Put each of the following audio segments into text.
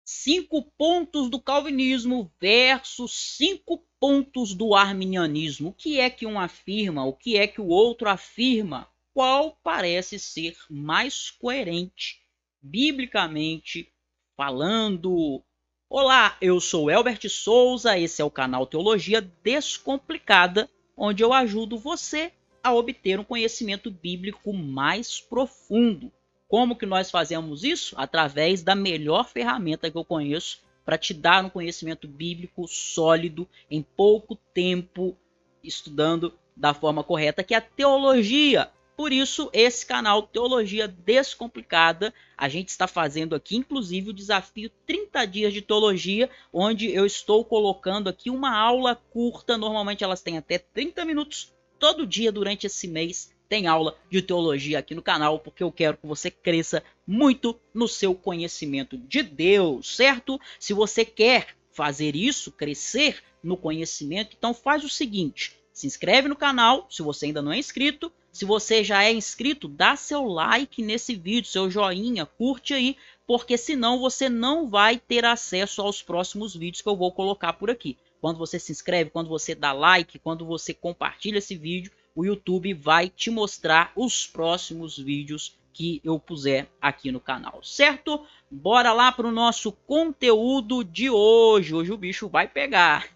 5 pontos do calvinismo versus 5 pontos do arminianismo. O que é que um afirma? O que é que o outro afirma? Qual parece ser mais coerente, biblicamente falando? Olá, eu sou Elbert Souza, esse é o canal Teologia Descomplicada, onde eu ajudo você a obter um conhecimento bíblico mais profundo. Como que nós fazemos isso? Através da melhor ferramenta que eu conheço para te dar um conhecimento bíblico sólido em pouco tempo, estudando da forma correta, que é a teologia. Por isso, esse canal Teologia Descomplicada, a gente está fazendo aqui, inclusive, o desafio 30 dias de teologia, onde eu estou colocando aqui uma aula curta, normalmente elas têm até 30 minutos, todo dia durante esse mês, tem aula de teologia aqui no canal, porque eu quero que você cresça muito no seu conhecimento de Deus, certo? Se você quer fazer isso, crescer no conhecimento, então faz o seguinte, se inscreve no canal, se você ainda não é inscrito. Se você já é inscrito, dá seu like nesse vídeo, seu joinha, curte aí, porque senão você não vai ter acesso aos próximos vídeos que eu vou colocar por aqui. Quando você se inscreve, quando você dá like, quando você compartilha esse vídeo, o YouTube vai te mostrar os próximos vídeos que eu puser aqui no canal, certo? Bora lá para o nosso conteúdo de hoje. Hoje o bicho vai pegar.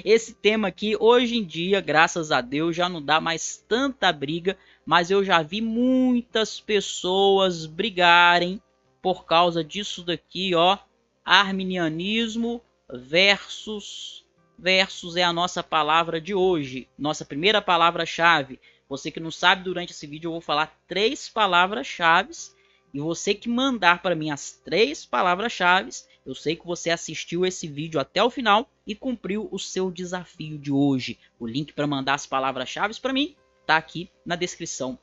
Esse tema aqui, hoje em dia, graças a Deus, já não dá mais tanta briga, mas eu já vi muitas pessoas brigarem por causa disso daqui, ó. Arminianismo versus é a nossa palavra de hoje, nossa primeira palavra-chave. Você que não sabe, durante esse vídeo eu vou falar 3 palavras-chave e você que mandar para mim as 3 palavras-chave, eu sei que você assistiu esse vídeo até o final e cumpriu o seu desafio de hoje. O link para mandar as palavras-chave para mim está aqui na descrição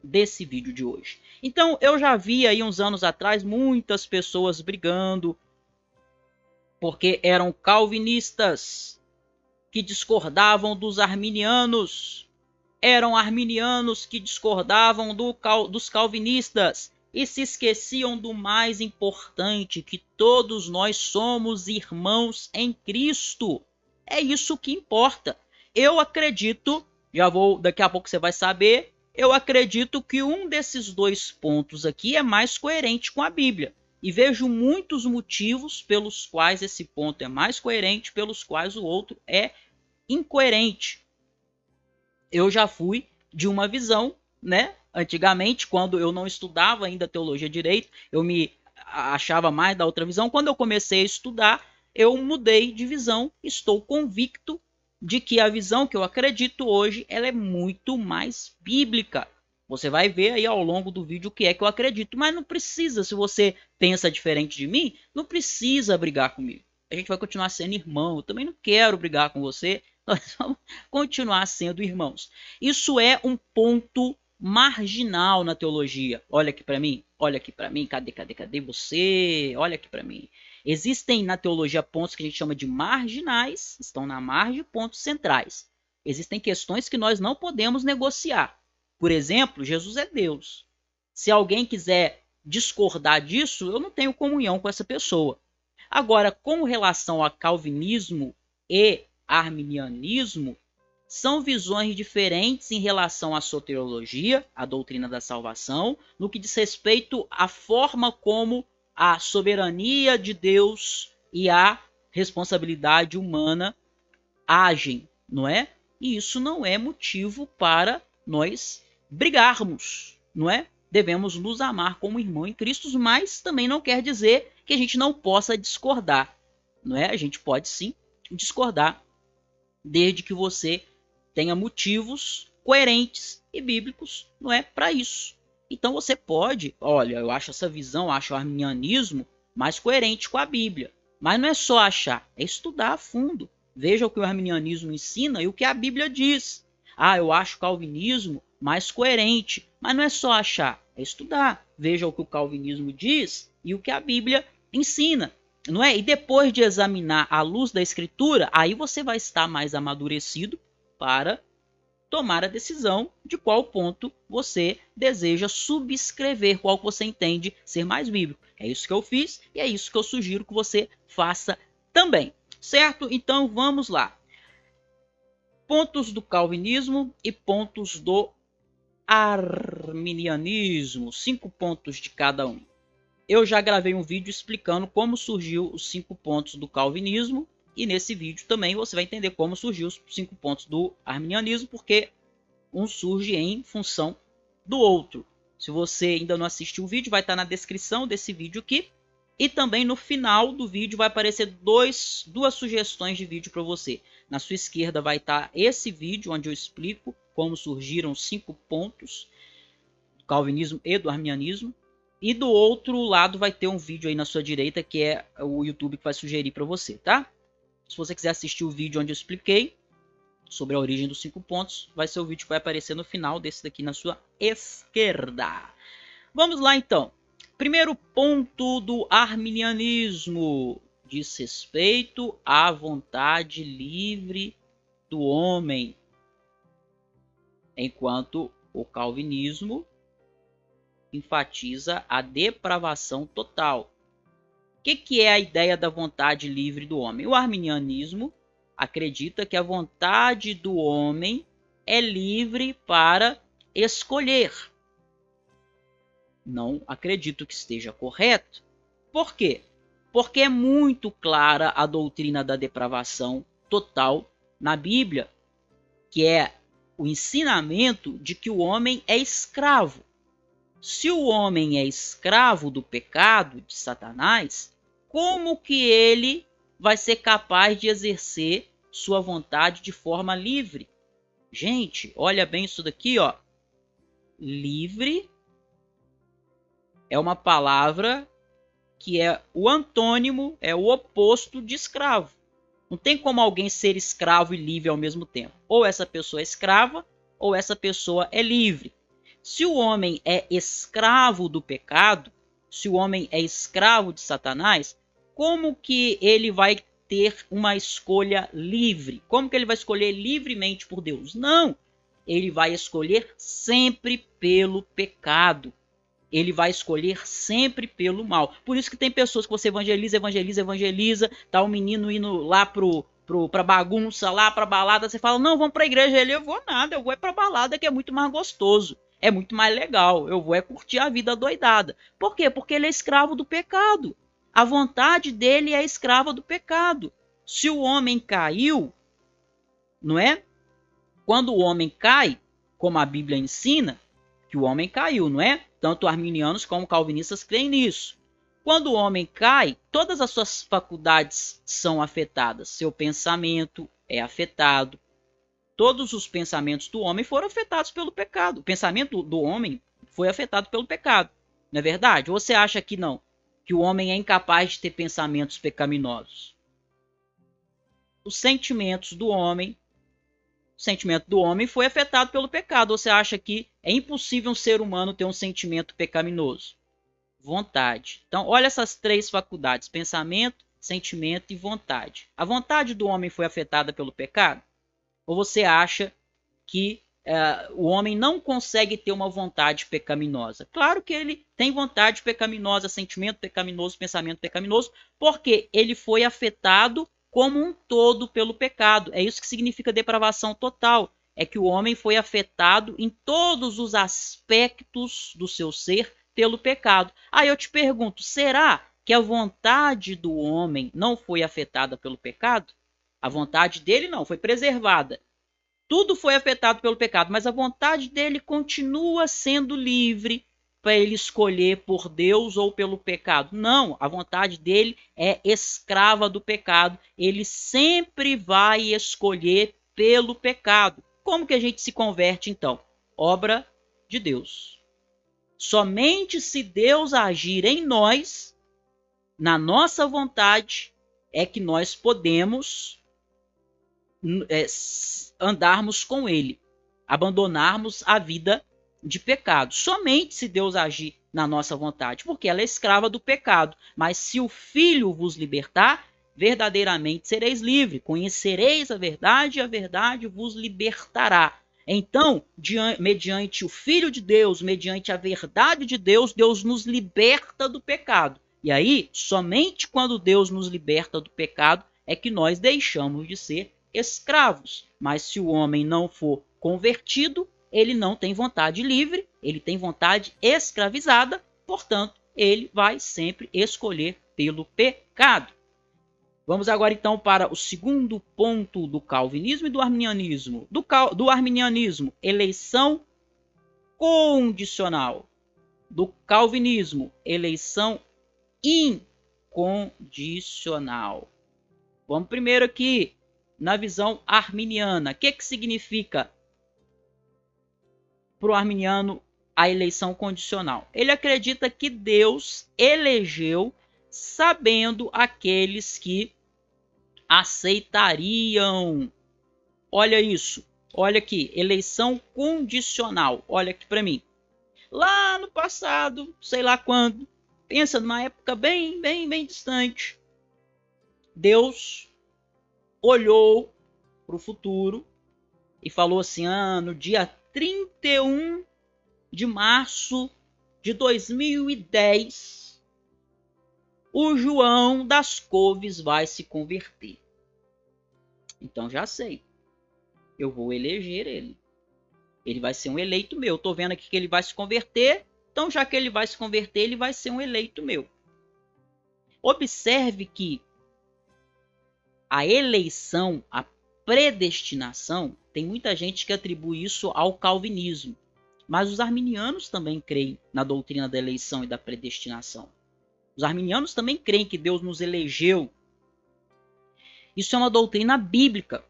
desse vídeo de hoje. Então, eu já vi aí uns anos atrás muitas pessoas brigando porque eram calvinistas que discordavam dos arminianos, eram arminianos que discordavam dos calvinistas e se esqueciam do mais importante, que todos nós somos irmãos em Cristo. É isso que importa. Eu acredito, daqui a pouco você vai saber, eu acredito que um desses 2 pontos aqui é mais coerente com a Bíblia. E vejo muitos motivos pelos quais esse ponto é mais coerente, pelos quais o outro é incoerente. Eu já fui de uma visão, né? Antigamente, quando eu não estudava ainda teologia direito, eu me achava mais da outra visão. Quando eu comecei a estudar, eu mudei de visão. Estou convicto de que a visão que eu acredito hoje, ela é muito mais bíblica. Você vai ver aí ao longo do vídeo o que é que eu acredito, mas não precisa, se você pensa diferente de mim, não precisa brigar comigo. A gente vai continuar sendo irmão. Eu também não quero brigar com você. Nós vamos continuar sendo irmãos. Isso é um ponto marginal na teologia. Olha aqui para mim, olha aqui para mim, cadê você? Olha aqui para mim. Existem na teologia pontos que a gente chama de marginais, estão na margem, pontos centrais. Existem questões que nós não podemos negociar. Por exemplo, Jesus é Deus. Se alguém quiser discordar disso, eu não tenho comunhão com essa pessoa. Agora, com relação a calvinismo e arminianismo, são visões diferentes em relação à soteriologia, a doutrina da salvação, no que diz respeito à forma como a soberania de Deus e a responsabilidade humana agem, não é? E isso não é motivo para nós brigarmos, não é? Devemos nos amar como irmão em Cristo, mas também não quer dizer que a gente não possa discordar, não é? A gente pode sim discordar, desde que você tenha motivos coerentes e bíblicos, não é, para isso. Então você pode, olha, eu acho essa visão, acho o arminianismo mais coerente com a Bíblia. Mas não é só achar, é estudar a fundo. Veja o que o arminianismo ensina e o que a Bíblia diz. Ah, eu acho o calvinismo mais coerente. Mas não é só achar, é estudar. Veja o que o calvinismo diz e o que a Bíblia ensina. Não é? E depois de examinar à luz da Escritura, aí você vai estar mais amadurecido para tomar a decisão de qual ponto você deseja subscrever, qual que você entende ser mais bíblico. É isso que eu fiz e é isso que eu sugiro que você faça também, certo? Então vamos lá. Pontos do calvinismo e pontos do arminianismo, 5 pontos de cada um. Eu já gravei um vídeo explicando como surgiu os 5 pontos do calvinismo e nesse vídeo também você vai entender como surgiu os 5 pontos do arminianismo, porque um surge em função do outro. Se você ainda não assistiu o vídeo, vai estar na descrição desse vídeo aqui. E também no final do vídeo vai aparecer duas sugestões de vídeo para você. Na sua esquerda vai estar esse vídeo onde eu explico como surgiram 5 pontos do calvinismo e do arminianismo. E do outro lado vai ter um vídeo aí na sua direita que é o YouTube que vai sugerir para você, tá? Se você quiser assistir o vídeo onde eu expliquei sobre a origem dos 5 pontos, vai ser o vídeo que vai aparecer no final desse daqui na sua esquerda. Vamos lá então. Primeiro ponto do arminianismo diz respeito à vontade livre do homem, enquanto o calvinismo enfatiza a depravação total. O que é a ideia da vontade livre do homem? O arminianismo acredita que a vontade do homem é livre para escolher. Não acredito que esteja correto. Por quê? Porque é muito clara a doutrina da depravação total na Bíblia, que é o ensinamento de que o homem é escravo. Se o homem é escravo do pecado de Satanás, como que ele vai ser capaz de exercer sua vontade de forma livre? Gente, olha bem isso daqui, ó. Livre é uma palavra que é o antônimo, é o oposto de escravo. Não tem como alguém ser escravo e livre ao mesmo tempo. Ou essa pessoa é escrava, ou essa pessoa é livre. Se o homem é escravo do pecado, se o homem é escravo de Satanás, como que ele vai ter uma escolha livre? Como que ele vai escolher livremente por Deus? Não! Ele vai escolher sempre pelo pecado. Ele vai escolher sempre pelo mal. Por isso que tem pessoas que você evangeliza, tá o menino indo lá pra bagunça, lá pra balada, você fala, não, vamos pra igreja. Ele, eu vou nada, eu vou pra balada que é muito mais gostoso. É muito mais legal, eu vou curtir a vida doidada. Por quê? Porque ele é escravo do pecado. A vontade dele é escrava do pecado. Se o homem caiu, não é? Quando o homem cai, como a Bíblia ensina, que o homem caiu, não é? Tanto arminianos como calvinistas creem nisso. Quando o homem cai, todas as suas faculdades são afetadas. Seu pensamento é afetado. Todos os pensamentos do homem foram afetados pelo pecado. O pensamento do homem foi afetado pelo pecado. Não é verdade? Ou você acha que não? Que o homem é incapaz de ter pensamentos pecaminosos? Os sentimentos do homem, o sentimento do homem foi afetado pelo pecado. Ou você acha que é impossível um ser humano ter um sentimento pecaminoso? Vontade. Então, olha essas 3 faculdades: pensamento, sentimento e vontade. A vontade do homem foi afetada pelo pecado? Ou você acha que o homem não consegue ter uma vontade pecaminosa? Claro que ele tem vontade pecaminosa, sentimento pecaminoso, pensamento pecaminoso, porque ele foi afetado como um todo pelo pecado. É isso que significa depravação total. É que o homem foi afetado em todos os aspectos do seu ser pelo pecado. Aí eu te pergunto, será que a vontade do homem não foi afetada pelo pecado? A vontade dele não, foi preservada. Tudo foi afetado pelo pecado, mas a vontade dele continua sendo livre para ele escolher por Deus ou pelo pecado. Não, a vontade dele é escrava do pecado. Ele sempre vai escolher pelo pecado. Como que a gente se converte então? Obra de Deus. Somente se Deus agir em nós, na nossa vontade, é que nós podemos andarmos com ele, abandonarmos a vida de pecado. Somente se Deus agir na nossa vontade, porque ela é escrava do pecado. Mas se o Filho vos libertar, verdadeiramente sereis livres. Conhecereis a verdade e a verdade vos libertará. Então, mediante o Filho de Deus, mediante a verdade de Deus, Deus nos liberta do pecado. E aí, somente quando Deus nos liberta do pecado é que nós deixamos de ser escravos. Mas se o homem não for convertido, ele não tem vontade livre, ele tem vontade escravizada, portanto, ele vai sempre escolher pelo pecado. Vamos agora então para o segundo ponto do calvinismo e do arminianismo. Do arminianismo, eleição condicional. Do calvinismo, eleição incondicional. Vamos primeiro aqui na visão arminiana. O que significa para o arminiano a eleição condicional? Ele acredita que Deus elegeu sabendo aqueles que aceitariam. Olha isso. Olha aqui, eleição condicional. Olha aqui para mim. Lá no passado, sei lá quando, pensa numa época bem distante, Deus olhou para o futuro e falou assim: no dia 31 de março de 2010, o João das Couves vai se converter. Então já sei, eu vou eleger ele. Ele vai ser um eleito meu. Estou vendo aqui que ele vai se converter, então já que ele vai se converter, ele vai ser um eleito meu. Observe que a eleição, a predestinação, tem muita gente que atribui isso ao calvinismo. Mas os arminianos também creem na doutrina da eleição e da predestinação. Os arminianos também creem que Deus nos elegeu. Isso é uma doutrina bíblica.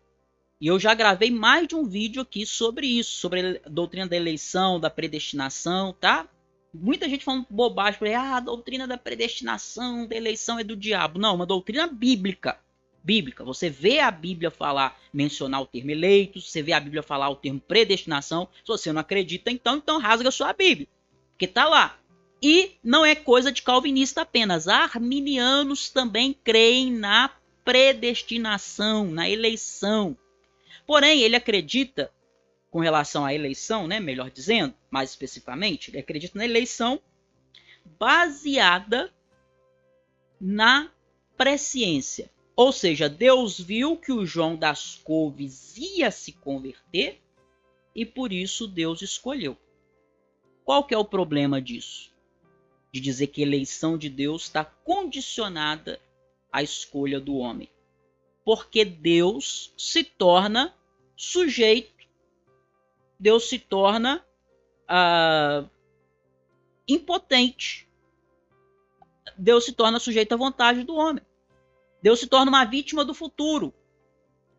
E eu já gravei mais de um vídeo aqui sobre isso, sobre a doutrina da eleição, da predestinação, tá? Muita gente falando bobagem, a doutrina da predestinação, da eleição é do diabo. Não, uma doutrina bíblica. Bíblica. Você vê a Bíblia falar, mencionar o termo eleitos, você vê a Bíblia falar o termo predestinação. Se você não acredita, então rasga a sua Bíblia, porque tá lá. E não é coisa de calvinista apenas. Arminianos também creem na predestinação, na eleição. Porém, ele acredita, com relação à eleição, né, melhor dizendo, mais especificamente, ele acredita na eleição baseada na presciência. Ou seja, Deus viu que o João das Couves ia se converter e por isso Deus escolheu. Qual que é o problema disso? De dizer que a eleição de Deus está condicionada à escolha do homem. Porque Deus se torna sujeito, Deus se torna impotente. Deus se torna sujeito à vontade do homem. Deus se torna uma vítima do futuro.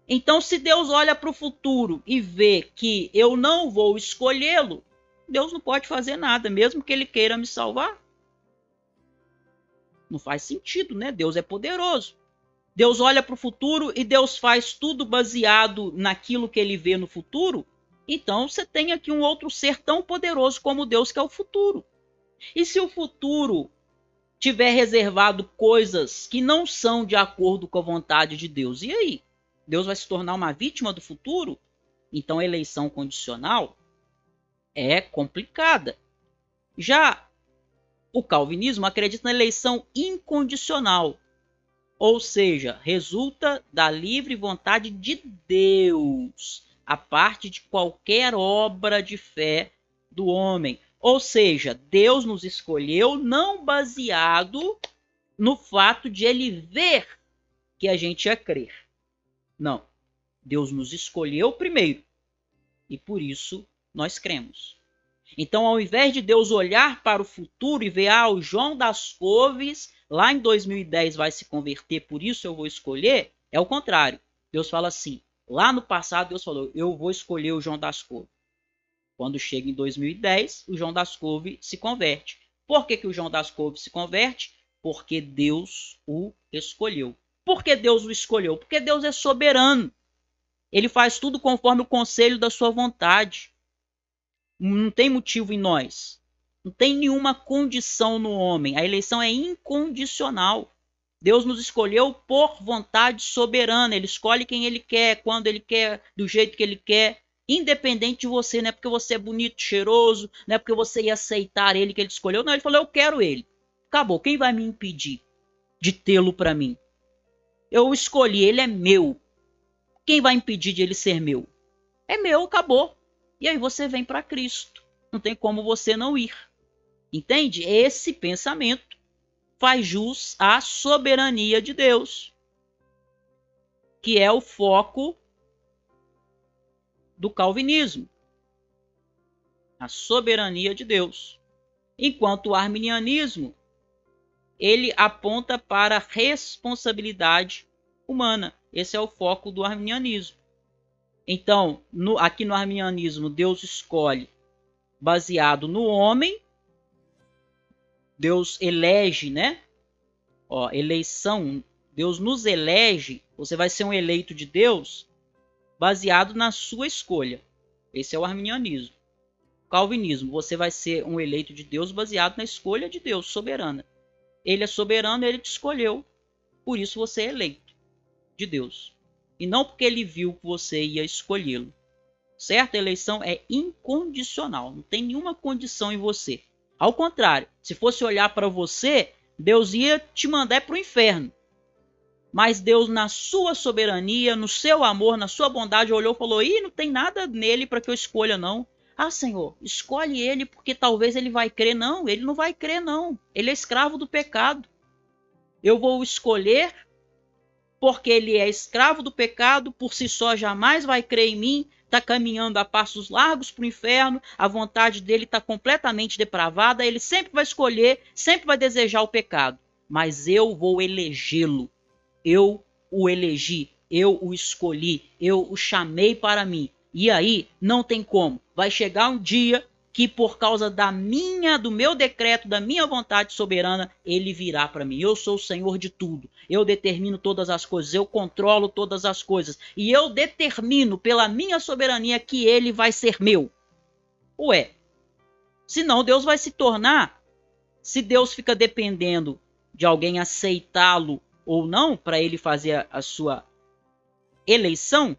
Então, se Deus olha para o futuro e vê que eu não vou escolhê-lo, Deus não pode fazer nada, mesmo que ele queira me salvar. Não faz sentido, né? Deus é poderoso. Deus olha para o futuro e Deus faz tudo baseado naquilo que ele vê no futuro. Então você tem aqui um outro ser tão poderoso como Deus, que é o futuro. E se o futuro tiver reservado coisas que não são de acordo com a vontade de Deus, e aí? Deus vai se tornar uma vítima do futuro? Então a eleição condicional é complicada. Já o calvinismo acredita na eleição incondicional. Ou seja, resulta da livre vontade de Deus, a parte de qualquer obra de fé do homem. Ou seja, Deus nos escolheu não baseado no fato de ele ver que a gente ia crer. Não. Deus nos escolheu primeiro e por isso nós cremos. Então, ao invés de Deus olhar para o futuro e ver, o João das Couves lá em 2010 vai se converter, por isso eu vou escolher, é o contrário. Deus fala assim, lá no passado Deus falou, eu vou escolher o João das Couves. Quando chega em 2010, o João das Couves se converte. Por que o João das Couves se converte? Porque Deus o escolheu. Por que Deus o escolheu? Porque Deus é soberano. Ele faz tudo conforme o conselho da sua vontade. Não tem motivo em nós. Não tem nenhuma condição no homem. A eleição é incondicional. Deus nos escolheu por vontade soberana. Ele escolhe quem ele quer, quando ele quer, do jeito que ele quer. Independente de você, não é porque você é bonito, cheiroso, não é porque você ia aceitar ele que ele escolheu. Não, ele falou, eu quero ele. Acabou, quem vai me impedir de tê-lo para mim? Eu escolhi, ele é meu. Quem vai impedir de ele ser meu? É meu, acabou. E aí você vem para Cristo. Não tem como você não ir. Entende? Esse pensamento faz jus à soberania de Deus, que é o foco do calvinismo. A soberania de Deus. Enquanto o arminianismo, ele aponta para a responsabilidade humana. Esse é o foco do arminianismo. Então, aqui no arminianismo, Deus escolhe baseado no homem. Deus elege, né? Eleição. Deus nos elege. Você vai ser um eleito de Deus baseado na sua escolha. Esse é o arminianismo. Calvinismo, você vai ser um eleito de Deus baseado na escolha de Deus, soberana. Ele é soberano, ele te escolheu. Por isso você é eleito de Deus. E não porque ele viu que você ia escolhê-lo. Certo? A eleição é incondicional. Não tem nenhuma condição em você. Ao contrário, se fosse olhar para você, Deus ia te mandar para o inferno. Mas Deus, na sua soberania, no seu amor, na sua bondade, olhou e falou, não tem nada nele para que eu escolha, não. Ah, Senhor, escolhe ele porque talvez ele vai crer. Não, ele não vai crer, não. Ele é escravo do pecado. Eu vou escolher porque ele é escravo do pecado, por si só jamais vai crer em mim, está caminhando a passos largos para o inferno, a vontade dele está completamente depravada, ele sempre vai escolher, sempre vai desejar o pecado. Mas eu vou elegê-lo. Eu o elegi, eu o escolhi, eu o chamei para mim. E aí, não tem como. Vai chegar um dia que por causa do meu decreto, da minha vontade soberana, ele virá para mim. Eu sou o Senhor de tudo. Eu determino todas as coisas, eu controlo todas as coisas. E eu determino pela minha soberania que ele vai ser meu. Ué, senão Deus vai se tornar, se Deus fica dependendo de alguém aceitá-lo ou não, para ele fazer a sua eleição,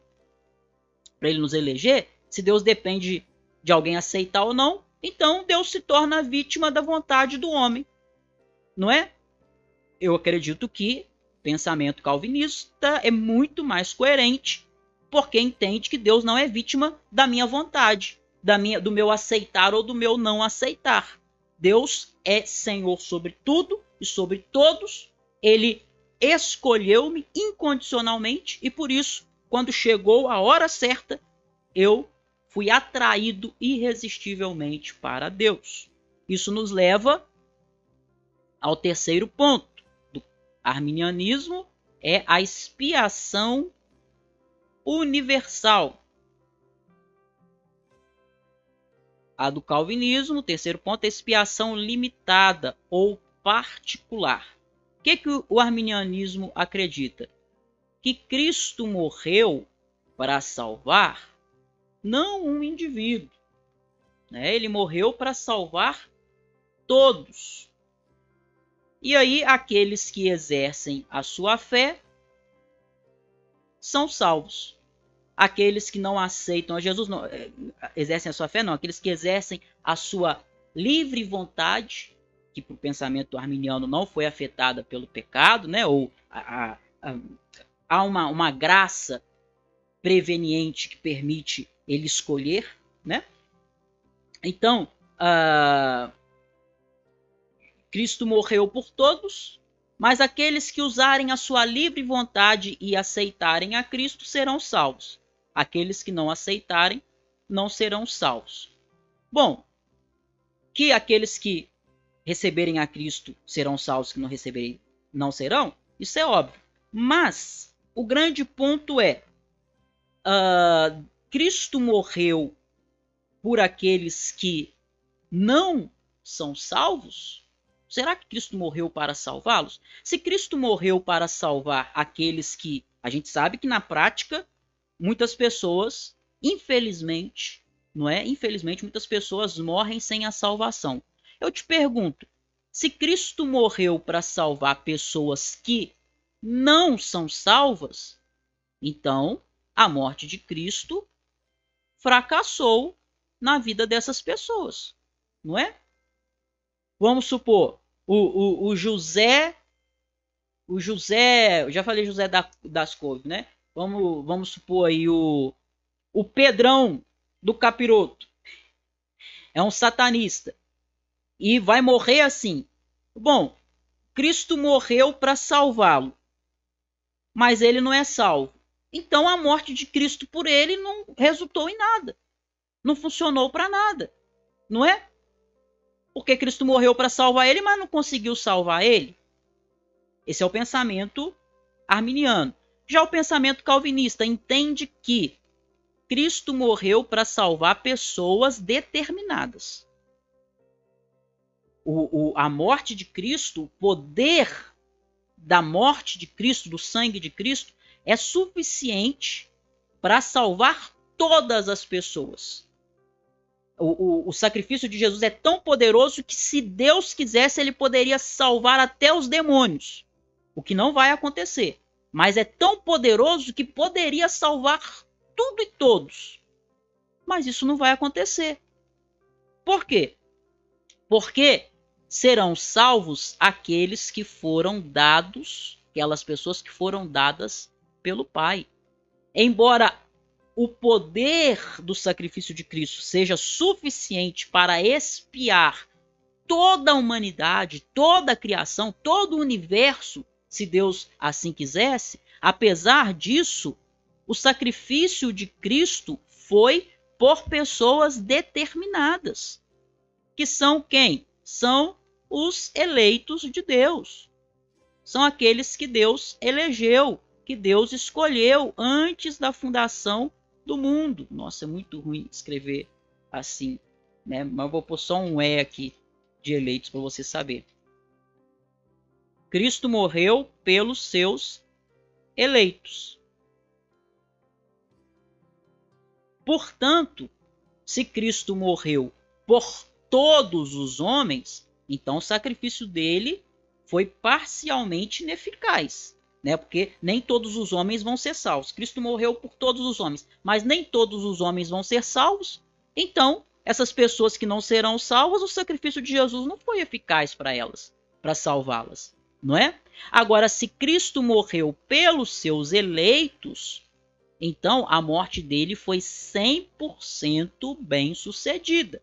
para ele nos eleger, se Deus depende de alguém aceitar ou não, então Deus se torna vítima da vontade do homem, não é? Eu acredito que o pensamento calvinista é muito mais coerente, porque entende que Deus não é vítima da minha vontade, do meu aceitar ou do meu não aceitar. Deus é Senhor sobre tudo e sobre todos. Ele escolheu-me incondicionalmente e por isso, quando chegou a hora certa, eu fui atraído irresistivelmente para Deus. Isso nos leva ao terceiro ponto do arminianismo, é a expiação universal. A do calvinismo, o terceiro ponto, é expiação limitada ou particular. O que o arminianismo acredita? Que Cristo morreu para salvar não um indivíduo, né? Ele morreu para salvar todos. E aí aqueles que exercem a sua fé são salvos. Aqueles que não aceitam a Jesus, não exercem a sua fé, não. Aqueles que exercem a sua livre vontade, que para o pensamento arminiano não foi afetada pelo pecado, né? Ou há uma graça preveniente que permite ele escolher, né? Então, Cristo morreu por todos, mas aqueles que usarem a sua livre vontade e aceitarem a Cristo serão salvos. Aqueles que não aceitarem não serão salvos. Bom, que aqueles que receberem a Cristo serão salvos, que não receberem não serão, isso é óbvio. Mas o grande ponto é, Cristo morreu por aqueles que não são salvos? Será que Cristo morreu para salvá-los? Se Cristo morreu para salvar aqueles que... A gente sabe que na prática, muitas pessoas, infelizmente, não é? Infelizmente, muitas pessoas morrem sem a salvação. Eu te pergunto, se Cristo morreu para salvar pessoas que não são salvas, então a morte de Cristo fracassou na vida dessas pessoas, não é? Vamos supor, o José, eu já falei José das Couves, né? Vamos supor aí o Pedrão do Capiroto, é um satanista e vai morrer assim. Bom, Cristo morreu para salvá-lo, mas ele não é salvo. Então a morte de Cristo por ele não resultou em nada, não funcionou para nada, não é? Porque Cristo morreu para salvar ele, mas não conseguiu salvar ele. Esse é o pensamento arminiano. Já o pensamento calvinista entende que Cristo morreu para salvar pessoas determinadas. A morte de Cristo, o poder da morte de Cristo, do sangue de Cristo, é suficiente para salvar todas as pessoas. O sacrifício de Jesus é tão poderoso que, se Deus quisesse, ele poderia salvar até os demônios. O que não vai acontecer. Mas é tão poderoso que poderia salvar tudo e todos. Mas isso não vai acontecer. Por quê? Porque serão salvos aqueles que foram dados, aquelas pessoas que foram dadas pelo Pai. Embora o poder do sacrifício de Cristo seja suficiente para expiar toda a humanidade, toda a criação, todo o universo, se Deus assim quisesse, apesar disso, o sacrifício de Cristo foi por pessoas determinadas. Que são quem? São os eleitos de Deus. São aqueles que Deus elegeu, que Deus escolheu antes da fundação do mundo. Nossa, é muito ruim escrever assim, né? Mas eu vou pôr só um E aqui de eleitos para você saber. Cristo morreu pelos seus eleitos. Portanto, se Cristo morreu por todos os homens, então o sacrifício dele foi parcialmente ineficaz, né? Porque nem todos os homens vão ser salvos. Cristo morreu por todos os homens, mas nem todos os homens vão ser salvos. Então, essas pessoas que não serão salvas, o sacrifício de Jesus não foi eficaz para elas, para salvá-las, não é? Agora, se Cristo morreu pelos seus eleitos, então a morte dele foi 100% bem sucedida,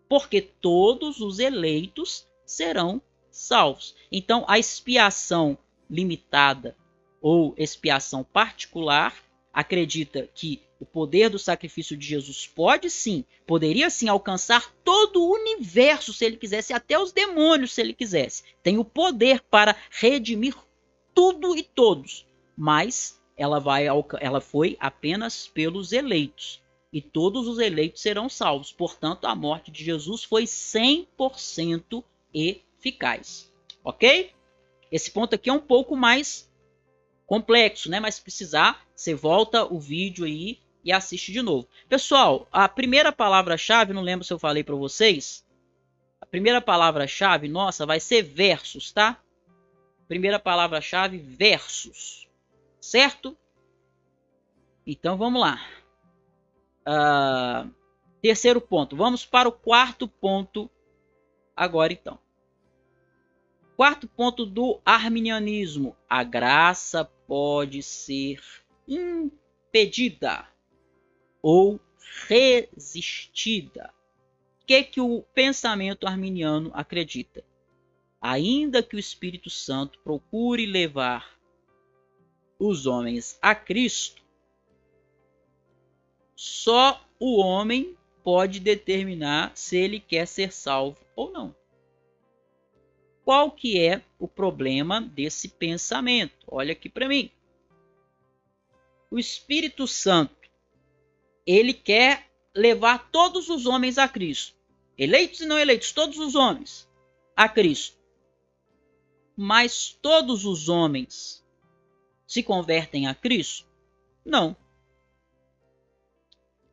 porque todos os eleitos serão salvos. Então, a expiação limitada ou expiação particular acredita que o poder do sacrifício de Jesus poderia sim alcançar todo o universo se ele quisesse, até os demônios se ele quisesse. Tem o poder para redimir tudo e todos, mas ela foi apenas pelos eleitos. E todos os eleitos serão salvos. Portanto, a morte de Jesus foi 100% eficaz. Ok? Esse ponto aqui é um pouco mais complexo, né? Mas se precisar, você volta o vídeo aí e assiste de novo. Pessoal, a primeira palavra-chave, não lembro se eu falei para vocês. A primeira palavra-chave nossa vai ser versos, tá? Primeira palavra-chave, versos. Certo? Então, vamos lá. Terceiro ponto. Vamos para o quarto ponto agora, então. Quarto ponto do arminianismo. A graça pode ser impedida ou resistida. O que o pensamento arminiano acredita? Ainda que o Espírito Santo procure levar os homens a Cristo, só o homem pode determinar se ele quer ser salvo ou não. Qual que é o problema desse pensamento? Olha aqui para mim. O Espírito Santo, ele quer levar todos os homens a Cristo. Eleitos e não eleitos, todos os homens a Cristo. Mas todos os homens se convertem a Cristo? Não.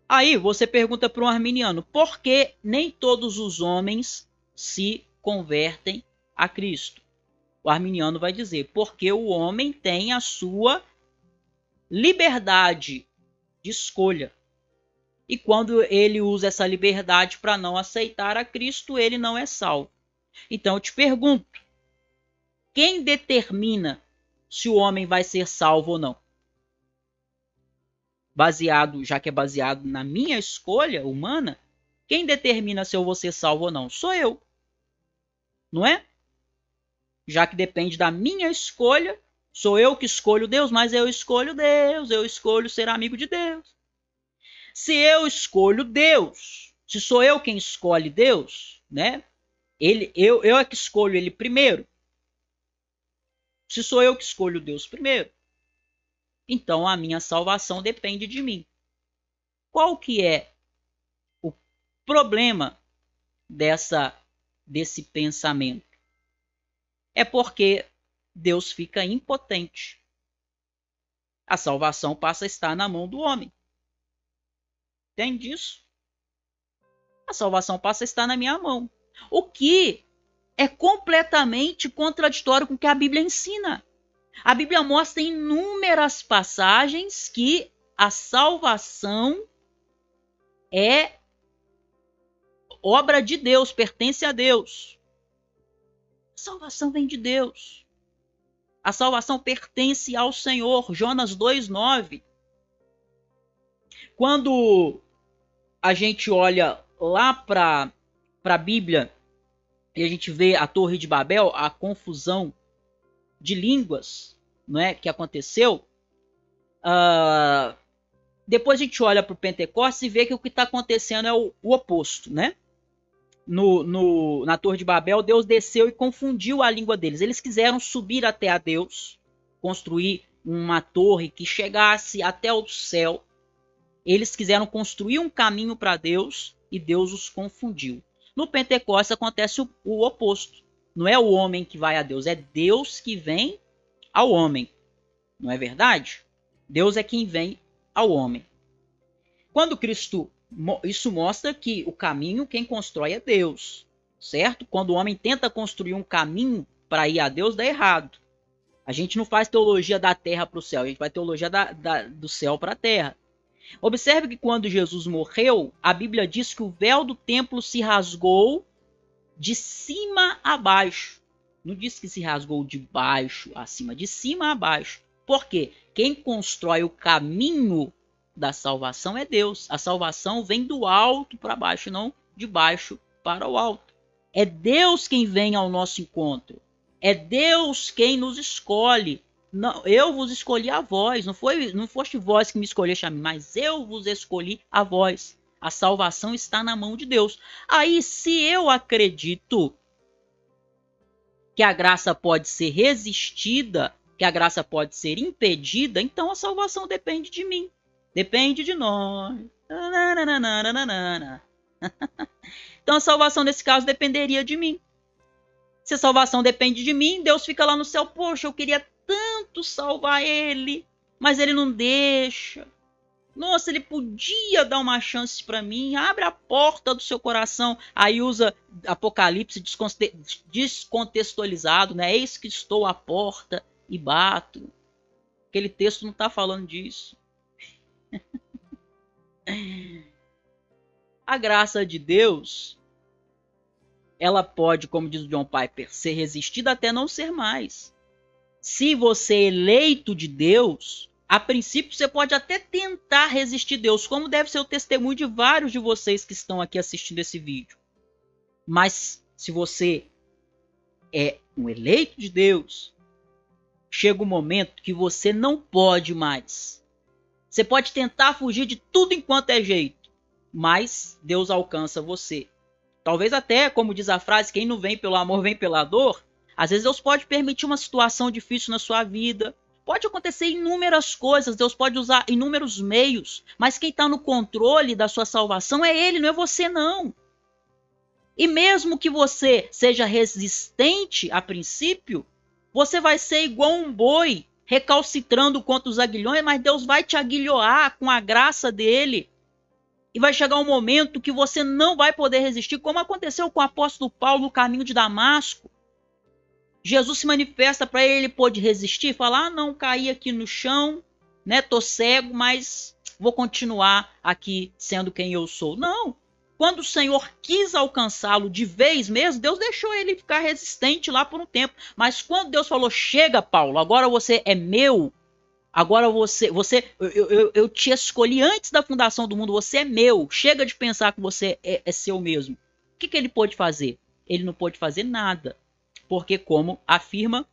Aí você pergunta para um arminiano, por que nem todos os homens se convertem a Cristo? O arminiano vai dizer, porque o homem tem a sua liberdade de escolha. E quando ele usa essa liberdade para não aceitar a Cristo, ele não é salvo. Então eu te pergunto, quem determina se o homem vai ser salvo ou não? Já que é baseado na minha escolha humana, quem determina se eu vou ser salvo ou não? Sou eu. Não é? Já que depende da minha escolha, sou eu que escolho Deus, mas eu escolho Deus, eu escolho ser amigo de Deus. Se eu escolho Deus, se sou eu quem escolhe Deus, né? Eu é que escolho ele primeiro. Se sou eu que escolho Deus primeiro, então a minha salvação depende de mim. Qual que é o problema desse pensamento? É porque Deus fica impotente. A salvação passa a estar na mão do homem. Entende isso? A salvação passa a estar na minha mão. O que é completamente contraditório com o que a Bíblia ensina. A Bíblia mostra em inúmeras passagens que a salvação é obra de Deus, pertence a Deus. A salvação vem de Deus. A salvação pertence ao Senhor. Jonas 2,9. Quando a gente olha lá para a Bíblia e a gente vê a Torre de Babel, a confusão de línguas, não é, que aconteceu, depois a gente olha para o Pentecostes e vê que o que está acontecendo é o oposto, né? Na Torre de Babel, Deus desceu e confundiu a língua deles. Eles quiseram subir até a Deus, construir uma torre que chegasse até o céu. Eles quiseram construir um caminho para Deus e Deus os confundiu. No Pentecostes acontece o oposto. Não é o homem que vai a Deus, é Deus que vem ao homem. Não é verdade? Deus é quem vem ao homem. Quando Cristo... Isso mostra que o caminho quem constrói é Deus, certo? Quando o homem tenta construir um caminho para ir a Deus, dá errado. A gente não faz teologia da terra para o céu, a gente faz teologia do céu para a terra. Observe que quando Jesus morreu, a Bíblia diz que o véu do templo se rasgou de cima a baixo. Não diz que se rasgou de baixo a cima, de cima a baixo. Por quê? Quem constrói o caminho da salvação é Deus. A salvação vem do alto para baixo, não de baixo para o alto. É Deus quem vem ao nosso encontro. É Deus quem nos escolhe. Não, eu vos escolhi a vós. Não foste vós que me escolheste a mim, mas eu vos escolhi a vós. A salvação está na mão de Deus. Aí, se eu acredito que a graça pode ser resistida, que a graça pode ser impedida, então a salvação depende de mim. Depende de nós. Então a salvação nesse caso dependeria de mim. Se a salvação depende de mim, Deus fica lá no céu. Poxa, eu queria tanto salvar ele, mas ele não deixa. Nossa, ele podia dar uma chance para mim. Abre a porta do seu coração. Aí usa Apocalipse descontextualizado, né? Eis que estou à porta e bato. Aquele texto não está falando disso. A graça de Deus, ela pode, como diz o John Piper, ser resistida até não ser mais. Se você é eleito de Deus, a princípio você pode até tentar resistir Deus, como deve ser o testemunho de vários de vocês que estão aqui assistindo esse vídeo. Mas se você é um eleito de Deus, chega um momento que você não pode mais. Você pode tentar fugir de tudo enquanto é jeito, mas Deus alcança você. Talvez até, como diz a frase, quem não vem pelo amor vem pela dor. Às vezes Deus pode permitir uma situação difícil na sua vida. Pode acontecer inúmeras coisas, Deus pode usar inúmeros meios, mas quem está no controle da sua salvação é Ele, não é você não. E mesmo que você seja resistente a princípio, você vai ser igual um boi, recalcitrando contra os aguilhões, mas Deus vai te aguilhoar com a graça dele. E vai chegar um momento que você não vai poder resistir, como aconteceu com o apóstolo Paulo no caminho de Damasco. Jesus se manifesta para ele pôde resistir, falar, não, caí aqui no chão, né, tô cego, mas vou continuar aqui sendo quem eu sou. Não. Quando o Senhor quis alcançá-lo de vez mesmo, Deus deixou ele ficar resistente lá por um tempo. Mas quando Deus falou, chega, Paulo, agora você é meu, agora eu te escolhi antes da fundação do mundo, você é meu, chega de pensar que você é seu mesmo. O que ele pôde fazer? Ele não pôde fazer nada. Porque, como afirma,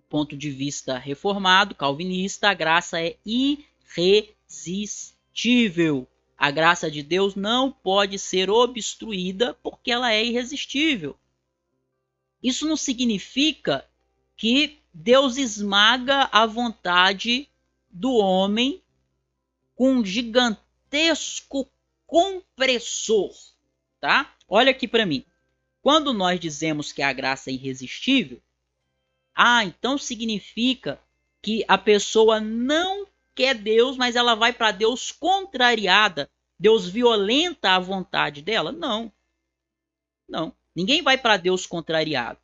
ponto de vista reformado, calvinista, a graça é irresistível. A graça de Deus não pode ser obstruída porque ela é irresistível. Isso não significa que Deus esmaga a vontade do homem com um gigantesco compressor, tá? Olha aqui para mim. Quando nós dizemos que a graça é irresistível, então significa que a pessoa não quer Deus, mas ela vai para Deus contrariada. Deus violenta a vontade dela? Não. Não. Ninguém vai para Deus contrariado.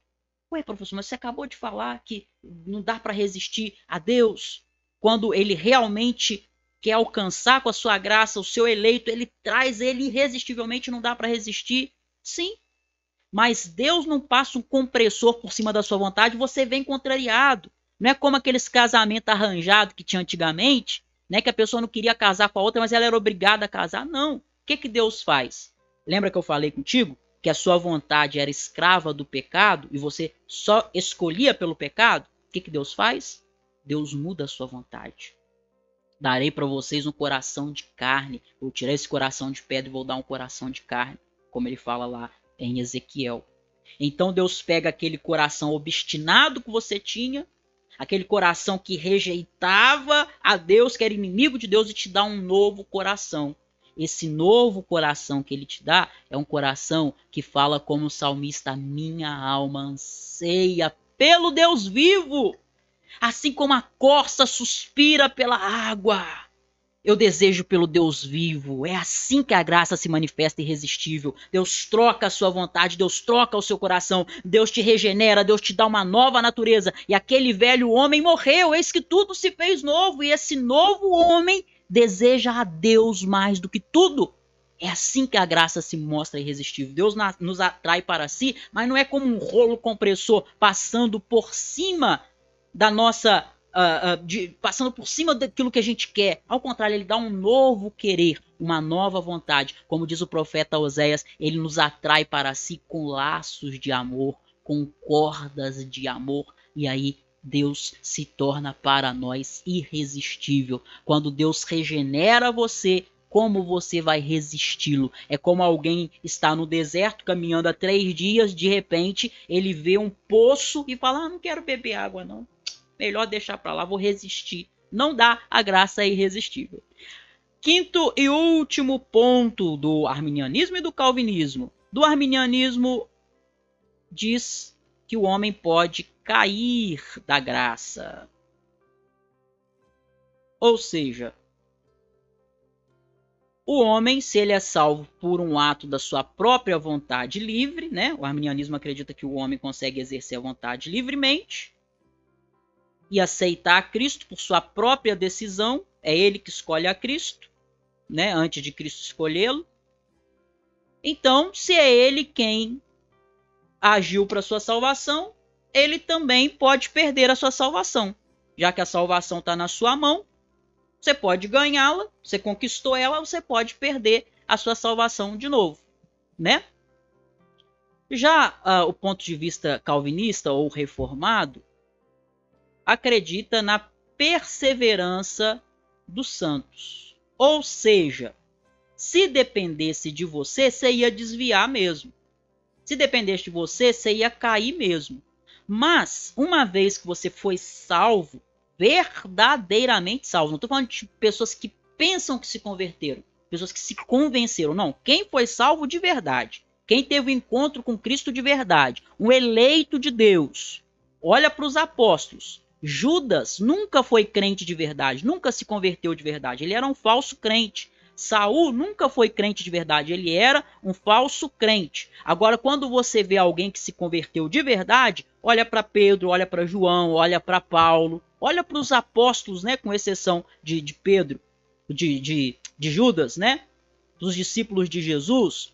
Ué, professor, mas você acabou de falar que não dá para resistir a Deus. Quando ele realmente quer alcançar com a sua graça o seu eleito, ele traz ele irresistivelmente, não dá para resistir. Sim. Mas Deus não passa um compressor por cima da sua vontade, você vem contrariado. Não é como aqueles casamentos arranjados que tinha antigamente, né, que a pessoa não queria casar com a outra, mas ela era obrigada a casar. Não. O que Deus faz? Lembra que eu falei contigo que a sua vontade era escrava do pecado e você só escolhia pelo pecado? O que Deus faz? Deus muda a sua vontade. Darei para vocês um coração de carne. Vou tirar esse coração de pedra e vou dar um coração de carne, como ele fala lá em Ezequiel. Então Deus pega aquele coração obstinado que você tinha, aquele coração que rejeitava a Deus, que era inimigo de Deus, e te dá um novo coração. Esse novo coração que ele te dá é um coração que fala como o salmista: minha alma anseia pelo Deus vivo, assim como a corça suspira pela água. Eu desejo pelo Deus vivo. É assim que a graça se manifesta irresistível. Deus troca a sua vontade, Deus troca o seu coração, Deus te regenera, Deus te dá uma nova natureza. E aquele velho homem morreu, eis que tudo se fez novo. E esse novo homem deseja a Deus mais do que tudo. É assim que a graça se mostra irresistível. Deus nos atrai para si, mas não é como um rolo compressor passando por cima da nossa... passando por cima daquilo que a gente quer. Ao contrário, ele dá um novo querer, uma nova vontade. Como diz o profeta Oséias, ele nos atrai para si com laços de amor, com cordas de amor. E aí Deus se torna para nós irresistível. Quando Deus regenera você, como você vai resisti-lo? É como alguém está no deserto caminhando há 3 dias, de repente ele vê um poço e fala: não quero beber água não. Melhor deixar para lá, vou resistir. Não dá, a graça é irresistível. Quinto e último ponto do arminianismo e do calvinismo. Do arminianismo diz que o homem pode cair da graça. Ou seja, o homem, se ele é salvo por um ato da sua própria vontade livre, né? O arminianismo acredita que o homem consegue exercer a vontade livremente e aceitar a Cristo por sua própria decisão. É ele que escolhe a Cristo, né, antes de Cristo escolhê-lo. Então, se é ele quem agiu para sua salvação, ele também pode perder a sua salvação. Já que a salvação está na sua mão, você pode ganhá-la, você conquistou ela, você pode perder a sua salvação de novo, né? Já o ponto de vista calvinista ou reformado acredita na perseverança dos santos. Ou seja, se dependesse de você, você ia desviar mesmo. Se dependesse de você, você ia cair mesmo. Mas, uma vez que você foi salvo, verdadeiramente salvo, não estou falando de pessoas que pensam que se converteram, pessoas que se convenceram, não. Quem foi salvo de verdade, quem teve um encontro com Cristo de verdade, um eleito de Deus. Olha para os apóstolos. Judas nunca foi crente de verdade, nunca se converteu de verdade, ele era um falso crente. Saul nunca foi crente de verdade, ele era um falso crente. Agora, quando você vê alguém que se converteu de verdade, olha para Pedro, olha para João, olha para Paulo, olha para os apóstolos, né, com exceção de Pedro. de Judas, né? Dos discípulos de Jesus,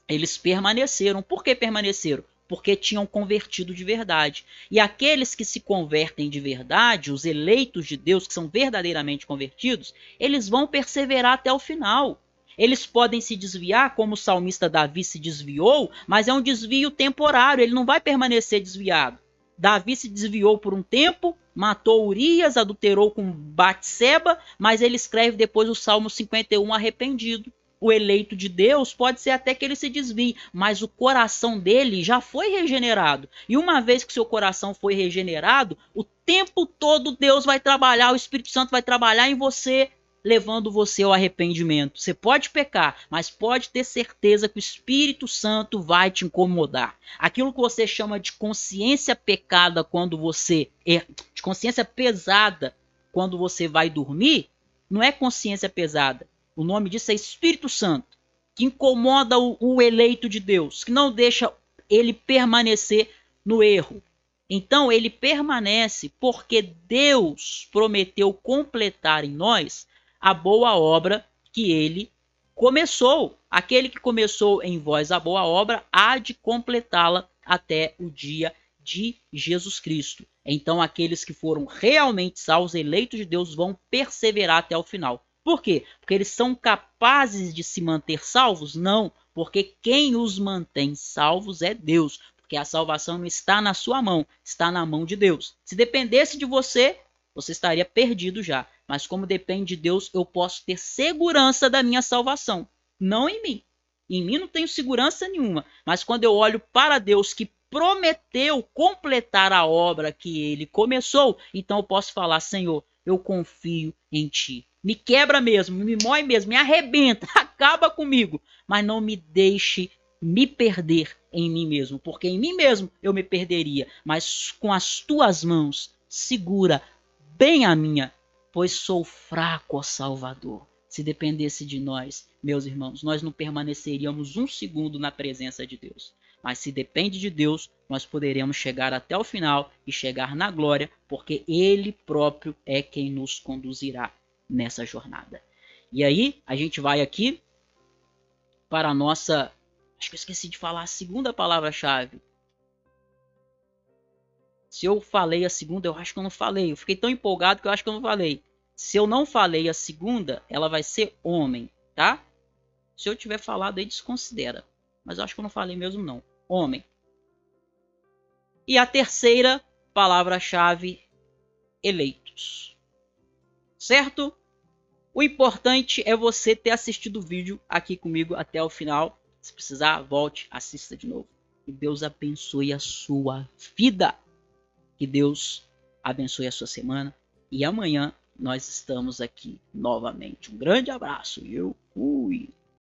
eles permaneceram. Por que permaneceram? Porque tinham convertido de verdade. E aqueles que se convertem de verdade, os eleitos de Deus, que são verdadeiramente convertidos, eles vão perseverar até o final. Eles podem se desviar, como o salmista Davi se desviou, mas é um desvio temporário, ele não vai permanecer desviado. Davi se desviou por um tempo, matou Urias, adulterou com Batseba, mas ele escreve depois o Salmo 51 arrependido. O eleito de Deus pode ser até que ele se desvie, mas o coração dele já foi regenerado. E uma vez que seu coração foi regenerado, o tempo todo Deus vai trabalhar, o Espírito Santo vai trabalhar em você, levando você ao arrependimento. Você pode pecar, mas pode ter certeza que o Espírito Santo vai te incomodar. Aquilo que você chama de consciência pecada quando você de consciência pesada quando você vai dormir, não é consciência pesada. O nome disso é Espírito Santo, que incomoda o eleito de Deus, que não deixa ele permanecer no erro. Então ele permanece porque Deus prometeu completar em nós a boa obra que ele começou. Aquele que começou em vós a boa obra há de completá-la até o dia de Jesus Cristo. Então aqueles que foram realmente salvos, eleitos de Deus, vão perseverar até o final. Por quê? Porque eles são capazes de se manter salvos? Não, porque quem os mantém salvos é Deus. Porque a salvação não está na sua mão, está na mão de Deus. Se dependesse de você, você estaria perdido já. Mas como depende de Deus, eu posso ter segurança da minha salvação. Não em mim. Em mim não tenho segurança nenhuma. Mas quando eu olho para Deus que prometeu completar a obra que ele começou, então eu posso falar, Senhor, eu confio em ti. Me quebra mesmo, me mói mesmo, me arrebenta, acaba comigo, mas não me deixe me perder em mim mesmo, porque em mim mesmo eu me perderia, mas com as tuas mãos segura bem a minha, pois sou fraco, ó Salvador. Se dependesse de nós, meus irmãos, nós não permaneceríamos um segundo na presença de Deus. Mas se depende de Deus, nós poderemos chegar até o final e chegar na glória, porque Ele próprio é quem nos conduzirá nessa jornada. E aí, a gente vai aqui para a nossa... Acho que eu esqueci de falar a segunda palavra-chave. Se eu falei a segunda, eu acho que eu não falei. Eu fiquei tão empolgado que eu acho que eu não falei. Se eu não falei a segunda, ela vai ser homem, tá? Se eu tiver falado aí, desconsidera. Mas eu acho que eu não falei mesmo não. Homem. E a terceira palavra-chave, eleitos. Certo? O importante é você ter assistido o vídeo aqui comigo até o final. Se precisar, volte, assista de novo. Que Deus abençoe a sua vida. Que Deus abençoe a sua semana. E amanhã nós estamos aqui novamente. Um grande abraço. Eu fui.